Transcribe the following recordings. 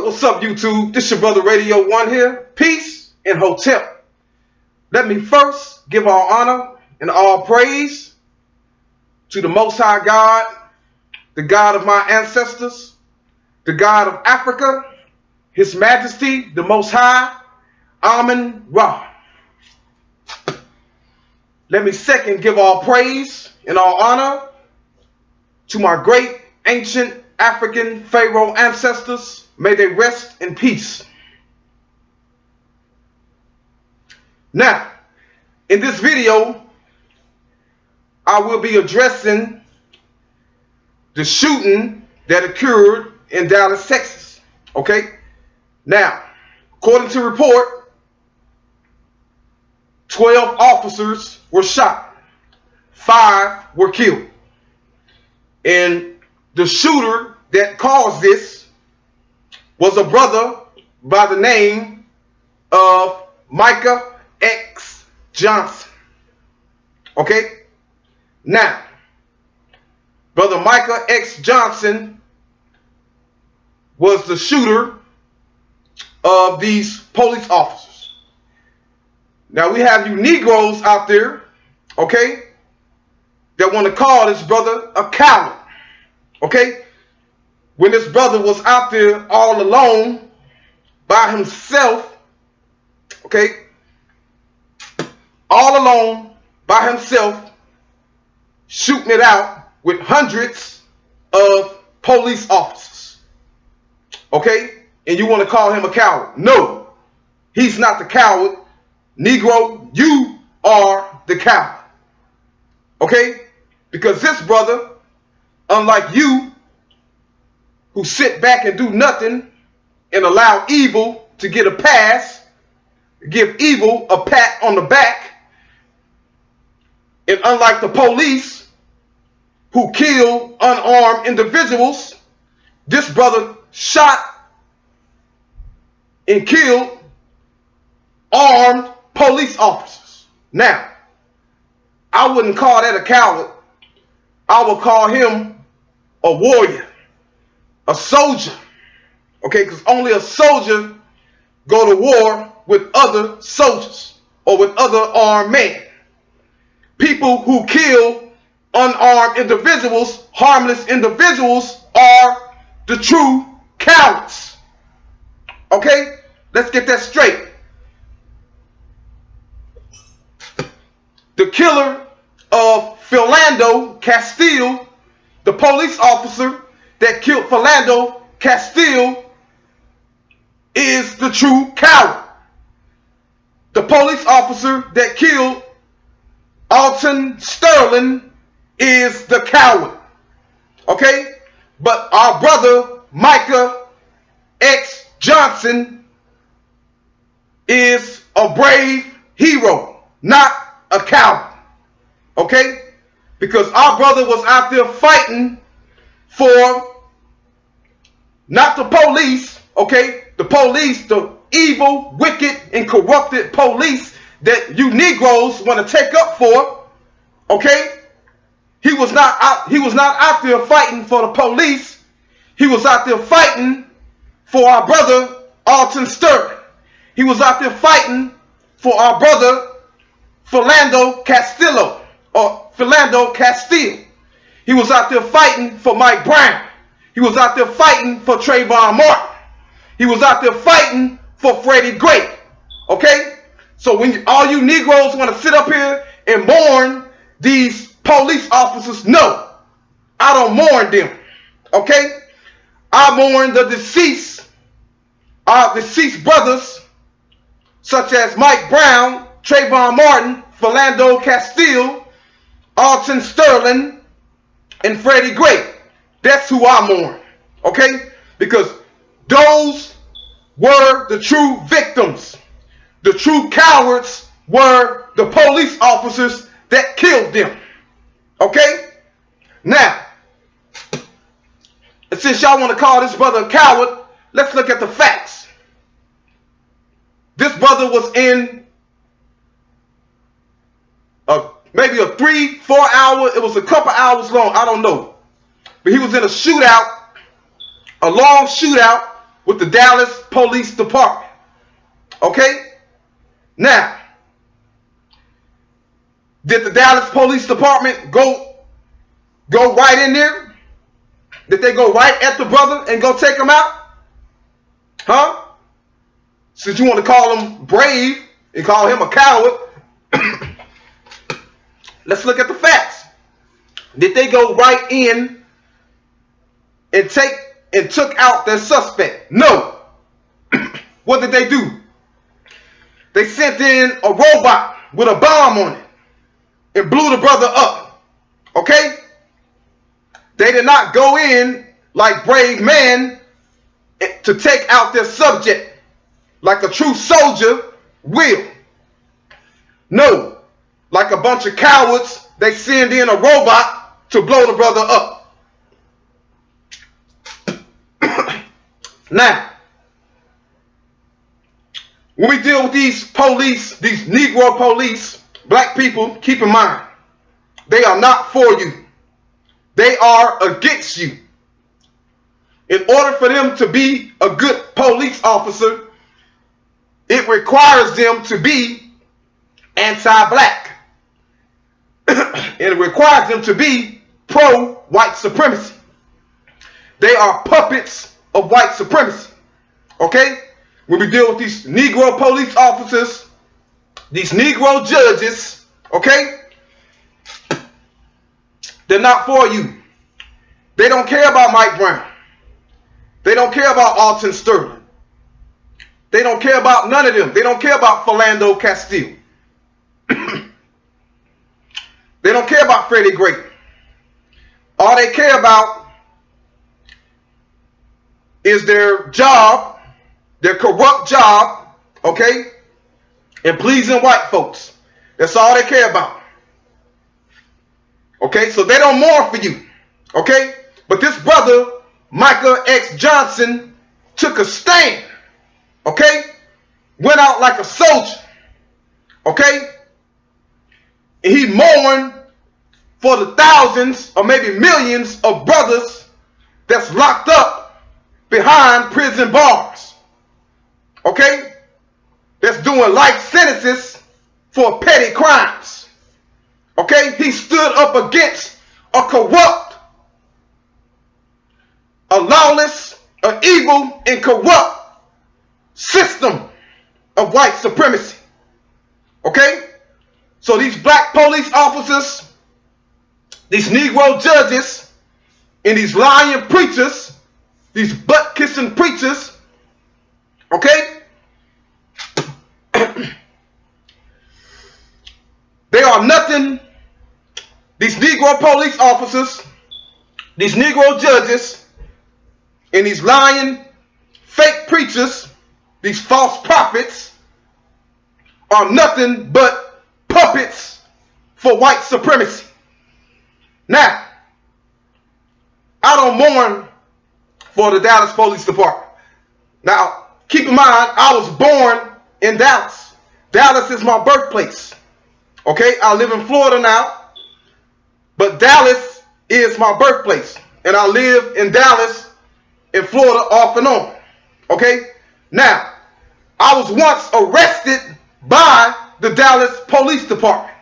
What's up, YouTube? This your brother Radio 1 here. Peace and Hotel. Let me first give all honor and all praise to the Most High God, the God of my ancestors, the God of Africa, His Majesty, the Most High, Amen Ra. Let me second give all praise and all honor to my great ancient African Pharaoh ancestors. May they rest in peace. Now, in this video, I will be addressing the shooting that occurred in Dallas, Texas. Okay? Now, according to report, 12 officers were shot. 5 were killed. And the shooter that caused this was a brother by the name of Micah X Johnson. Okay? Now, brother Micah X Johnson was the shooter of these police officers. Now, we have you Negroes out there, okay, that want to call this brother a coward. Okay? When this brother was out there all alone by himself, okay, all alone by himself, shooting it out with hundreds of police officers. Okay? And you want to call him a coward? No, he's not the coward. Negro, you are the coward. Okay? Because this brother, unlike you, who sit back and do nothing and allow evil to get a pass, give evil a pat on the back, and unlike the police who kill unarmed individuals, this brother shot and killed armed police officers. Now, I wouldn't call that a coward. I would call him a warrior, a soldier. Okay, because only a soldier go to war with other soldiers or with other armed men. People who kill unarmed individuals, harmless individuals, are the true cowards. Okay, let's get that straight. The killer of Philando Castile, the police officer that killed Philando Castile, is the true coward. The police officer that killed Alton Sterling is the coward. Okay? But our brother Micah X Johnson is a brave hero, not a coward. Okay? Because our brother was out there fighting for not the police, okay? The police, the evil, wicked, and corrupted police that you Negroes want to take up for, okay? He was not out there fighting for the police. He was out there fighting for our brother Alton Sterling. He was out there fighting for our brother Philando Castile, or Philando Castile. He was out there fighting for Mike Brown. He was out there fighting for Trayvon Martin. He was out there fighting for Freddie Gray. Okay? So when all you Negroes want to sit up here and mourn these police officers, no, I don't mourn them. Okay? I mourn the deceased brothers, such as Mike Brown, Trayvon Martin, Philando Castile, Alton Sterling, and Freddie Gray. That's who I mourn. Okay? Because those were the true victims. The true cowards were the police officers that killed them. Okay? Now, since y'all want to call this brother a coward, let's look at the facts. This brother was in maybe a 3-4 hour, it was a couple long, I don't know. But he was in a shootout, a long shootout with the Dallas Police Department. Okay? Now, did the Dallas Police Department go right in there? Did they go right at the brother and go take him out? Huh? Since you want to call him brave and call him a coward, let's look at the facts. Did they go right in and took out their suspect? No. What did they do? They sent in a robot with a bomb on it and blew the brother up. Okay? They did not go in like brave men to take out their subject like a true soldier will. No. Like a bunch of cowards, they send in a robot to blow the brother up. Now, when we deal with these police, these Negro police, black people, keep in mind, they are not for you. They are against you. In order for them to be a good police officer, it requires them to be anti-black. And it requires them to be pro-white supremacy. They are puppets of white supremacy. Okay? When we deal with these Negro police officers, these Negro judges, okay? They're not for you. They don't care about Mike Brown. They don't care about Alton Sterling. They don't care about none of them. They don't care about Philando Castile. They don't care about Freddie Gray. All they care about is their job, their corrupt job, okay, and pleasing white folks. That's all they care about. Okay, so they don't mourn for you. Okay, but this brother, Micah X. Johnson, took a stand. Okay, went out like a soldier. Okay, and he mourned for the thousands or maybe millions of brothers that's locked up behind prison bars. Okay, that's doing life sentences for petty crimes. Okay, he stood up against a corrupt, a lawless, an evil, and corrupt system of white supremacy. Okay, so these black police officers, these Negro judges, and these lying preachers, these butt-kissing preachers, okay, they are nothing. These Negro police officers, these Negro judges, and these lying fake preachers, these false prophets, are nothing but puppets for white supremacy. Now, I don't mourn for the Dallas Police Department. Now, keep in mind, I was born in Dallas. Dallas is my birthplace. Okay, I live in Florida now, but Dallas is my birthplace. And I live in Dallas, in Florida, off and on. Okay, now, I was once arrested by the Dallas Police Department.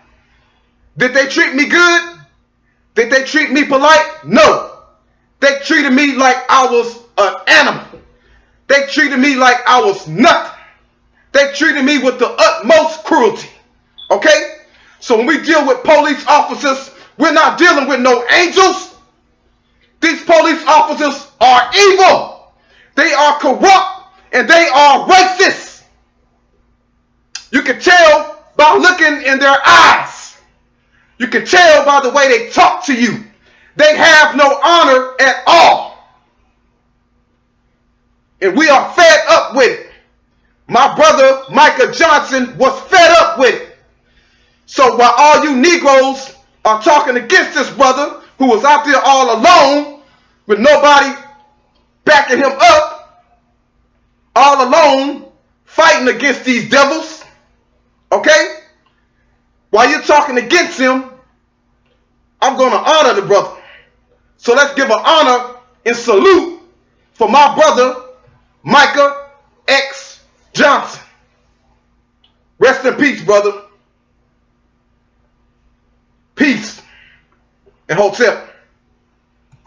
Did they treat me good? Did they treat me polite? No. They treated me like I was an animal. They treated me like I was nothing. They treated me with the utmost cruelty. Okay? So when we deal with police officers, we're not dealing with no angels. These police officers are evil. They are corrupt and they are racist. You can tell by looking in their eyes. You can tell by the way they talk to you. They have no honor at all. And we are fed up with it. My brother Micah Johnson was fed up with it. So while all you Negroes are talking against this brother who was out there all alone with nobody backing him up, all alone fighting against these devils, okay? While you're talking against him, I'm going to honor the brother. So let's give an honor and salute for my brother Micah X Johnson. Rest in peace, brother. Peace and hotel.